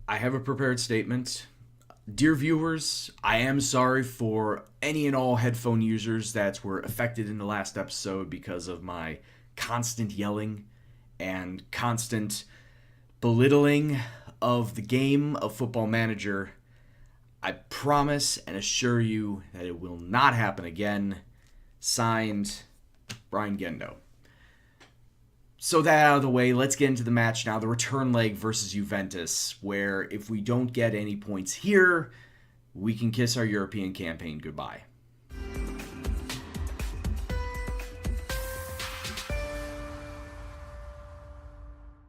I have a prepared statement. Dear viewers, I am sorry for any and all headphone users that were affected in the last episode because of my constant yelling and constant belittling of the game of Football Manager. I promise and assure you that it will not happen again. Signed, Brian Gendo. So that out of the way, let's get into the match now. The return leg versus Juventus, where if we don't get any points here, we can kiss our European campaign goodbye.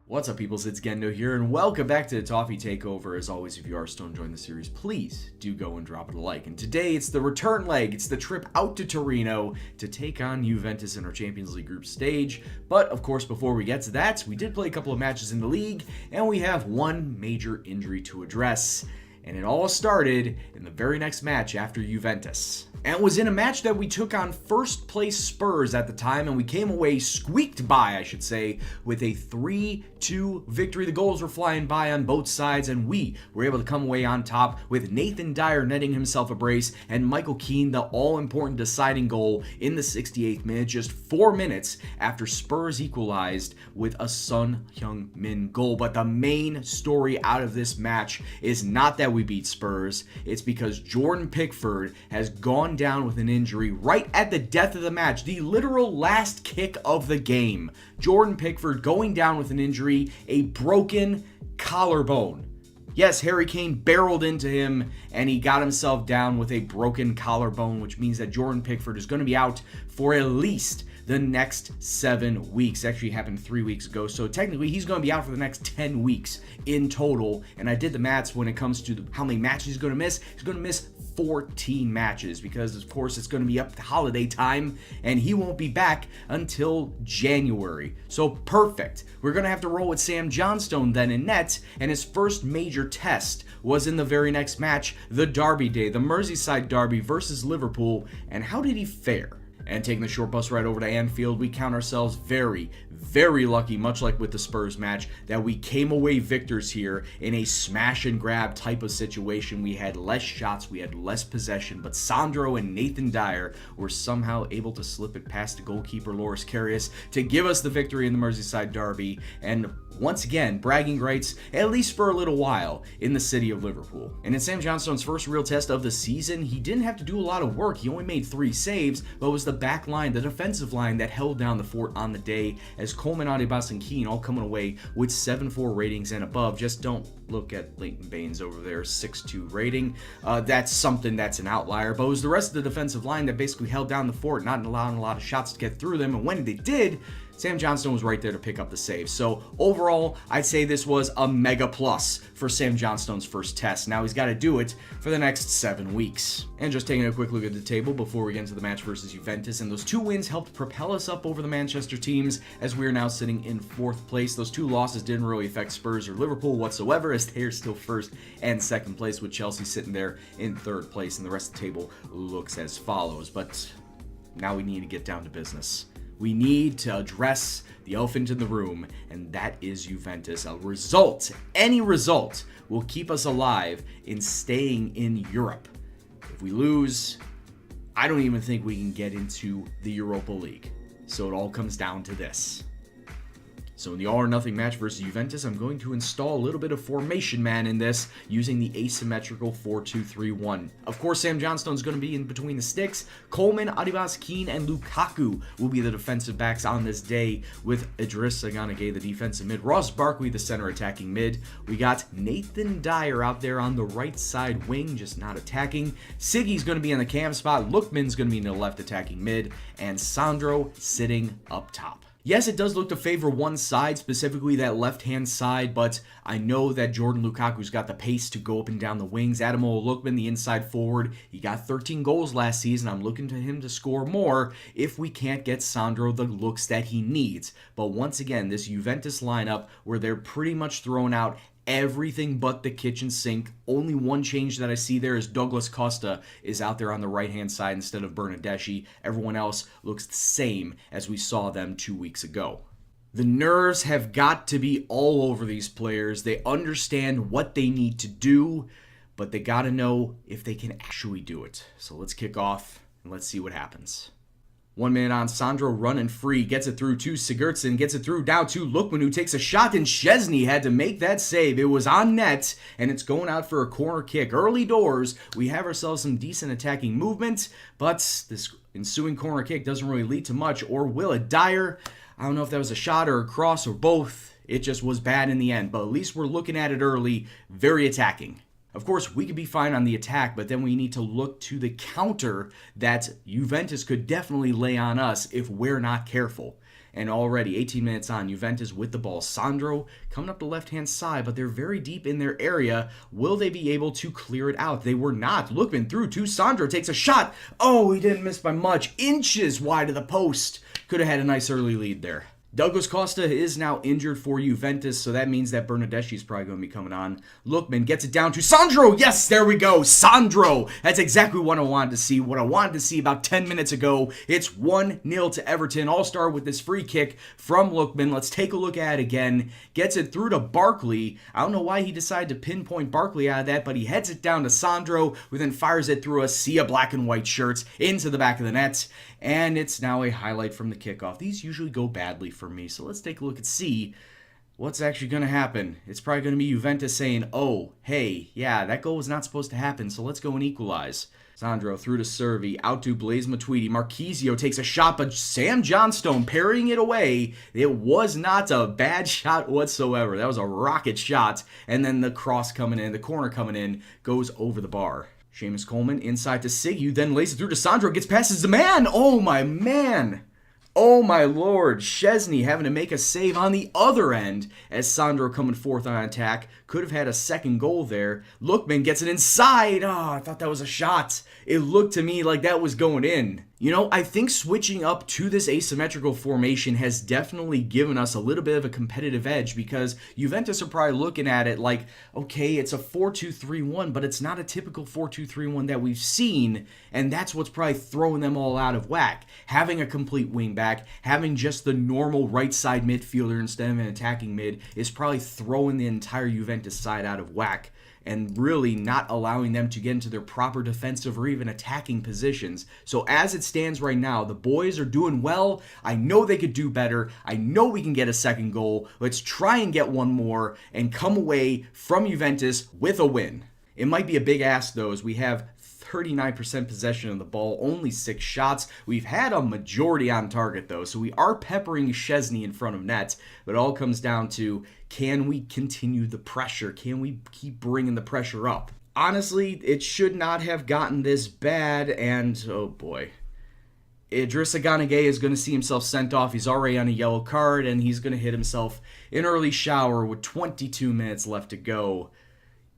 What's up, peoples? It's Gendo here, and welcome back to the Toffee Takeover. As always, if you are still enjoying the series, please do go and drop it a like. And today, it's the return leg. It's the trip out to Torino to take on Juventus in our Champions League group stage. But, of course, before we get to that, we did play a couple of matches in the league, and we have one major injury to address. And it all started in the very next match after Juventus. And it was in a match that we took on first place Spurs at the time, and we came away squeaked by, I should say, with a 3-2 victory. The goals were flying by on both sides, and we were able to come away on top with Nathan Dyer netting himself a brace and Michael Keane the all-important deciding goal in the 68th minute, just 4 minutes after Spurs equalized with a Son Heung-min goal. But the main story out of this match is not that we beat Spurs, it's because Jordan Pickford has gone down with an injury right at the death of the match, the literal last kick of the game. Jordan Pickford going down with an injury, a broken collarbone. Yes, Harry Kane barreled into him and he got himself down with a broken collarbone, which means that Jordan Pickford is going to be out for at least the next 7 weeks. Actually happened 3 weeks ago, so technically he's going to be out for the next 10 weeks in total. And I did the maths when it comes to how many matches he's going to miss. He's going to miss 14 matches because, of course, it's going to be up to holiday time and he won't be back until January. So perfect. We're going to have to roll with Sam Johnstone then in net, and his first major test was in the very next match, the Derby Day, the Merseyside Derby versus Liverpool. And how did he fare? And taking the short bus right over to Anfield, we count ourselves very, very lucky, much like with the Spurs match, that we came away victors here in a smash and grab type of situation. We had less shots, we had less possession, but Sandro and Nathan Dyer were somehow able to slip it past the goalkeeper Loris Karius to give us the victory in the Merseyside Derby. And once again, bragging rights, at least for a little while, in the city of Liverpool. And in Sam Johnstone's first real test of the season, he didn't have to do a lot of work. He only made 3 saves, but it was the back line, the defensive line, that held down the fort on the day, as Koeman, Basque, and Keane all coming away with 7.4 ratings and above. Just don't look at Leighton Baines over there, 6.2 rating. That's something that's an outlier, but it was the rest of the defensive line that basically held down the fort, not allowing a lot of shots to get through them, and when they did, Sam Johnstone was right there to pick up the save. So overall, I'd say this was a mega plus for Sam Johnstone's first test. Now he's got to do it for the next 7 weeks. And just taking a quick look at the table before we get into the match versus Juventus, and those 2 wins helped propel us up over the Manchester teams as we are now sitting in 4th place. Those 2 losses didn't really affect Spurs or Liverpool whatsoever, as they are still 1st and 2nd place, with Chelsea sitting there in 3rd place, and the rest of the table looks as follows. But now we need to get down to business. We need to address the elephant in the room, and that is Juventus. A result, any result, will keep us alive in staying in Europe. If we lose, I don't even think we can get into the Europa League. So it all comes down to this. So in the all-or-nothing match versus Juventus, I'm going to install a little bit of formation man in this using the asymmetrical 4-2-3-1. Of course, Sam Johnstone's going to be in between the sticks. Koeman, Adibas, Keane, and Lukaku will be the defensive backs on this day, with Idris Aganagay, the defensive mid, Ross Barkley, the center attacking mid. We got Nathan Dyer out there on the right side wing, just not attacking. Siggy's going to be in the cam spot. Lookman's going to be in the left attacking mid, and Sandro sitting up top. Yes, it does look to favor one side, specifically that left-hand side, but I know that Jordan Lukaku's got the pace to go up and down the wings. Ademola Lookman, the inside forward, he got 13 goals last season. I'm looking to him to score more if we can't get Sandro the looks that he needs. But once again, this Juventus lineup, where they're pretty much throwing out everything but the kitchen sink. Only one change that I see there is Douglas Costa is out there on the right-hand side instead of Bernardeschi. Everyone else looks the same as we saw them 2 weeks ago. The nerves have got to be all over these players. They understand what they need to do, but they got to know if they can actually do it. So let's kick off and let's see what happens. 1 minute on, Sandro running free, gets it through to Sigurdsson, gets it through down to Lookman, who takes a shot, and Szczesny had to make that save. It was on net, and it's going out for a corner kick. Early doors, we have ourselves some decent attacking movement, but this ensuing corner kick doesn't really lead to much, or will it? Dyer, I don't know if that was a shot or a cross or both. It just was bad in the end, but at least we're looking at it early, very attacking. Of course, we could be fine on the attack, but then we need to look to the counter that Juventus could definitely lay on us if we're not careful. And already, 18 minutes on, Juventus with the ball. Sandro coming up the left-hand side, but they're very deep in their area. Will they be able to clear it out? They were not. Lookman through to Sandro, takes a shot. Oh, he didn't miss by much. Inches wide of the post. Could have had a nice early lead there. Douglas Costa is now injured for Juventus, so that means that Bernardeschi is probably going to be coming on. Lookman gets it down to Sandro. Yes, there we go. Sandro. That's exactly what I wanted to see. What I wanted to see about 10 minutes ago. It's 1-0 to Everton. All-star with this free kick from Lookman. Let's take a look at it again. Gets it through to Barkley. I don't know why he decided to pinpoint Barkley out of that, but he heads it down to Sandro, who then fires it through a sea of black and white shirts into the back of the net. And it's now a highlight from the kickoff. These usually go badly for me, so let's take a look and see what's actually going to happen. It's probably going to be Juventus saying, oh, hey, yeah, that goal was not supposed to happen, so let's go and equalize. Sandro through to Servi, out to Blaise Matuidi. Marquisio takes a shot, but Sam Johnstone parrying it away. It was not a bad shot whatsoever. That was a rocket shot, and then the cross coming in, the corner coming in, goes over the bar. Seamus Koeman inside to Sigu, then lays it through to Sandro, gets past his man. Oh, my man. Oh, my Lord. Szczesny having to make a save on the other end as Sandro coming forth on attack. Could have had a second goal there. Lookman gets it inside. Oh, I thought that was a shot. It looked to me like that was going in. You know, I think switching up to this asymmetrical formation has definitely given us a little bit of a competitive edge because Juventus are probably looking at it like, okay, it's a 4-2-3-1, but it's not a typical 4-2-3-1 that we've seen, and that's what's probably throwing them all out of whack. Having a complete wingback, having just the normal right side midfielder instead of an attacking mid is probably throwing the entire Juventus side out of whack and really not allowing them to get into their proper defensive or even attacking positions. So as it stands right now, the boys are doing well. I know they could do better. I know we can get a second goal. Let's try and get one more and come away from Juventus with a win. It might be a big ask though, as we have 39% possession of the ball, only 6 shots. We've had a majority on target though, so we are peppering Szczesny in front of net, but it all comes down to, can we continue the pressure? Can we keep bringing the pressure up? Honestly, it should not have gotten this bad, and oh boy. Idrissa Gana Gueye is going to see himself sent off. He's already on a yellow card, and he's going to hit himself an early shower with 22 minutes left to go.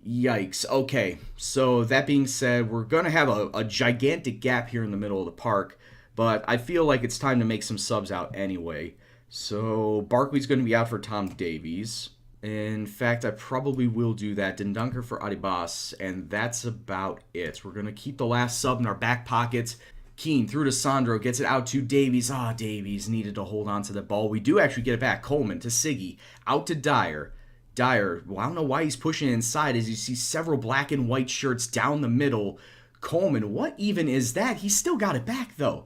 Yikes. Okay, so that being said, we're going to have a gigantic gap here in the middle of the park, but I feel like it's time to make some subs out anyway. So Barkley's going to be out for Tom Davies. In fact, I probably will do that. Dendoncker for Adibas, and that's about it. We're going to keep the last sub in our back pockets. Keane through to Sandro, gets it out to Davies. Davies needed to hold on to the ball. We do actually get it back. Koeman to Siggy, out to Dyer. Dyer, well, I don't know why he's pushing inside as you see several black and white shirts down the middle. Koeman, what even is that? He's still got it back, though.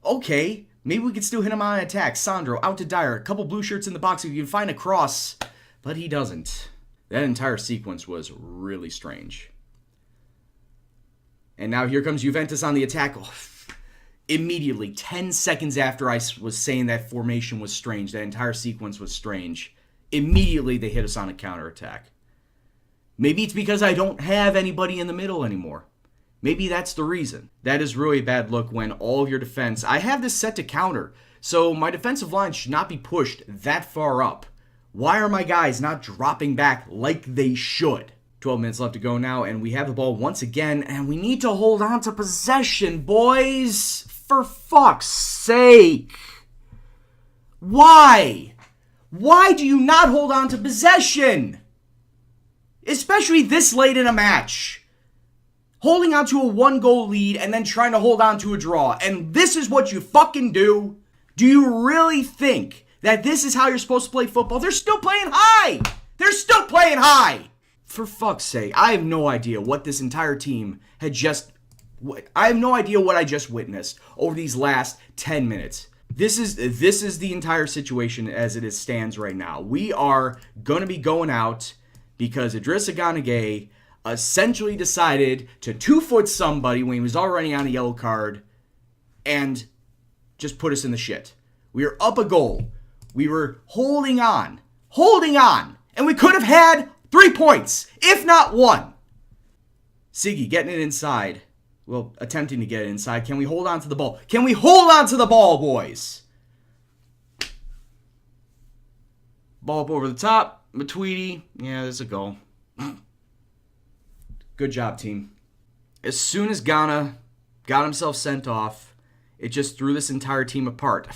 Okay, maybe we could still hit him on an attack. Sandro, out to Dyer. A couple blue shirts in the box if you can find a cross. But he doesn't. That entire sequence was really strange. And now here comes Juventus on the attack. Immediately, 10 seconds after I was saying that formation was strange, that entire sequence was strange, immediately they hit us on a counterattack. Maybe it's because I don't have anybody in the middle anymore. Maybe that's the reason. That is really a bad look when all of your defense... I have this set to counter, so my defensive line should not be pushed that far up. Why are my guys not dropping back like they should? 12 minutes left to go now, and we have the ball once again, and we need to hold on to possession, boys! For fuck's sake! Why? Why do you not hold on to possession? Especially this late in a match. Holding on to a 1-goal lead and then trying to hold on to a draw. And this is what you fucking do? Do you really think that this is how you're supposed to play football. They're still playing high. They're still playing high. For fuck's sake, I have no idea what this entire team had just... I have no idea what I just witnessed over these last 10 minutes. This is the entire situation as it stands right now. We are going to be going out because Idrissa Gana Gueye essentially decided to 2-foot somebody when he was already on a yellow card and just put us in the shit. We were up a goal. We were holding on, and we could have had 3 points, if not 1. Siggy getting it inside. Well, attempting to get it inside. Can we hold on to the ball? Can we hold on to the ball, boys? Ball up over the top. Matuidi. Yeah, there's a goal. Good job, team. As soon as Ghana got himself sent off, it just threw this entire team apart.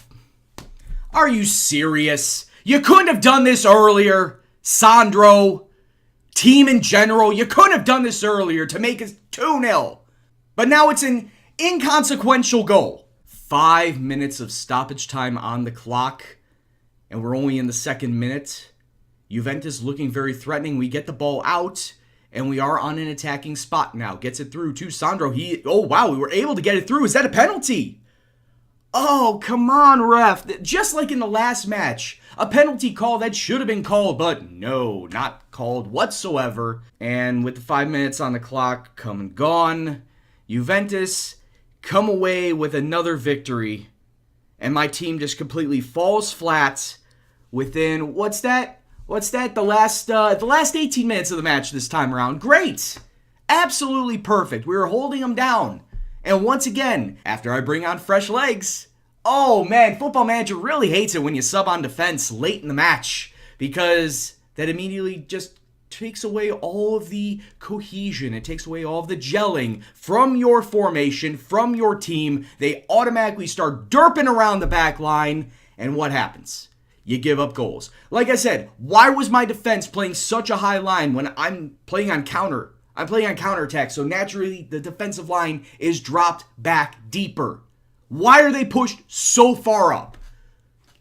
Are you serious? You couldn't have done this earlier, Sandro. Team in general, you couldn't have done this earlier to make it 2-0. But now it's an inconsequential goal. 5 minutes of stoppage time on the clock, and we're only in the 2nd minute. Juventus looking very threatening. We get the ball out, and we are on an attacking spot now. Gets it through to Sandro. Oh, wow, we were able to get it through. Is that a penalty? Oh, come on, ref. Just like in the last match, a penalty call that should have been called, but no, not called whatsoever. And with the 5 minutes on the clock come and gone, Juventus come away with another victory, and my team just completely falls flat within, what's that? The last 18 minutes of the match this time around. Great. Absolutely perfect. We were holding them down. And once again, after I bring on fresh legs, oh man, Football Manager really hates it when you sub on defense late in the match, because that immediately just takes away all of the cohesion. It takes away all of the gelling from your formation, from your team. They automatically start derping around the back line, and what happens? You give up goals. Like I said, why was my defense playing such a high line when I'm playing on counter? I'm playing on counterattack, so naturally the defensive line is dropped back deeper. Why are they pushed so far up?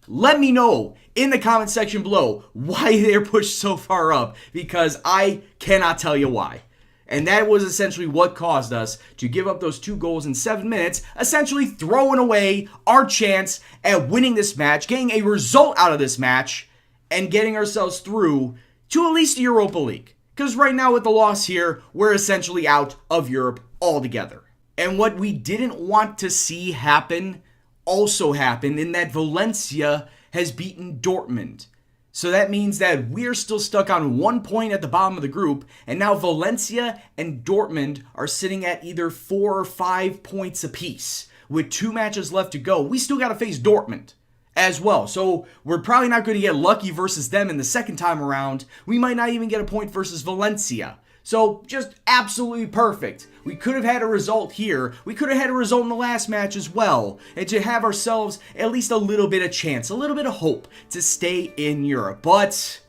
Let me know in the comment section below why they're pushed so far up, because I cannot tell you why. And that was essentially what caused us to give up those 2 goals in 7 minutes, essentially throwing away our chance at winning this match, getting a result out of this match, and getting ourselves through to at least the Europa League. Because right now with the loss here, we're essentially out of Europe altogether. And what we didn't want to see happen also happened in that Valencia has beaten Dortmund. So that means that we're still stuck on 1 point at the bottom of the group, and now Valencia and Dortmund are sitting at either 4 or 5 points apiece. With 2 matches left to go, we still got to face Dortmund as well. So we're probably not going to get lucky versus them in the second time around. We might not even get a point versus Valencia. So just absolutely perfect. We could have had a result here. We could have had a result in the last match as well. And to have ourselves at least a little bit of chance, a little bit of hope to stay in Europe. But,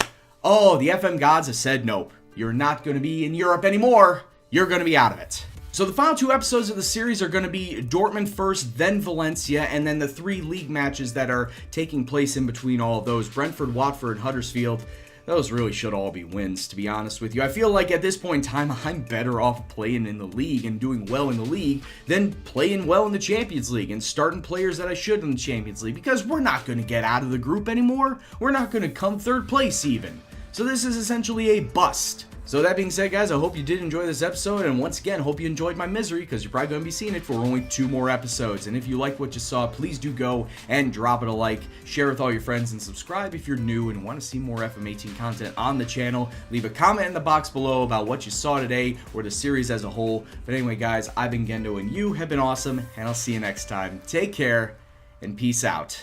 oh, the FM gods have said nope. You're not going to be in Europe anymore. You're going to be out of it. So the final 2 episodes of the series are going to be Dortmund first, then Valencia, and then the 3 league matches that are taking place in between all of those. Brentford, Watford, Huddersfield. Those really should all be wins, to be honest with you. I feel like at this point in time, I'm better off playing in the league and doing well in the league than playing well in the Champions League and starting players that I should in the Champions League, because we're not going to get out of the group anymore. We're not going to come 3rd place even. So this is essentially a bust. So that being said, guys, I hope you did enjoy this episode, and once again, hope you enjoyed my misery, because you're probably going to be seeing it for only 2 more episodes. And if you liked what you saw, please do go and drop it a like, share with all your friends, and subscribe if you're new and want to see more FM18 content on the channel. Leave a comment in the box below about what you saw today or the series as a whole. But anyway, guys, I've been Gendo, and you have been awesome, and I'll see you next time. Take care, and peace out.